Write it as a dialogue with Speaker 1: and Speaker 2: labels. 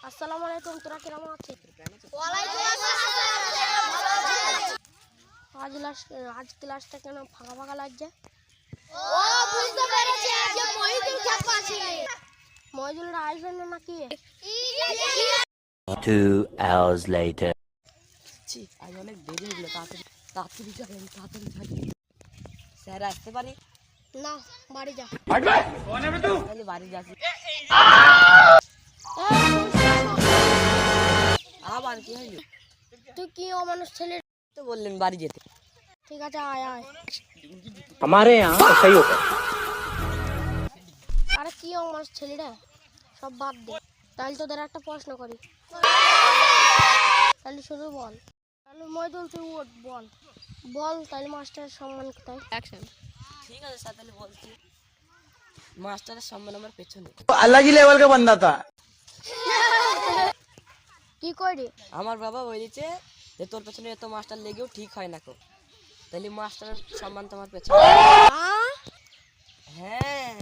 Speaker 1: আসসালামু আলাইকুম, তোরা কেমন আছিস? আজ ক্লাসটা কেন ফাঁকা ফাঁকা লাগছে? মহিদুলরা আসবে না নাকি?
Speaker 2: 2 hours later.
Speaker 3: আজ অনেক দেরি হলো, তাড়াতাড়ি স্যার আসতে পারি
Speaker 1: না, বাড়ি যা।
Speaker 3: তাহলে বাড়ি যাচ্ছি। আবার কি হইলো?
Speaker 1: তুই কি অমানুষ ছেলে?
Speaker 3: তো বললেন বাড়ি যেতে।
Speaker 1: ঠিক আছে, আয় আয়।
Speaker 2: हमारे यहाँ सही होता है।
Speaker 1: আরে কি অমানুষ ছেলে রে, সব বাদ দে। তাহলে তোদের একটা প্রশ্ন করি, তাহলে শুরু বল। তাহলে মহিদুল তুই ওঠ, বল বল তাহলে মাস্টারের সম্মান কোথায়? অ্যাকশন।
Speaker 3: ঠিক আছে স্যার, তাহলে বলছি। মাস্টারের সম্মান আমার পেছনে।
Speaker 2: अलग ही लेवल का बंदा था।
Speaker 1: কি করি?
Speaker 3: আমার বাবা বলেছে যে তোর পেছনে এত মাস্টার লেগেও ঠিক হয় না কো, তাহলে মাস্টারের সম্মান তোমার পেছনে।
Speaker 1: আহ?
Speaker 3: হ্যাঁ।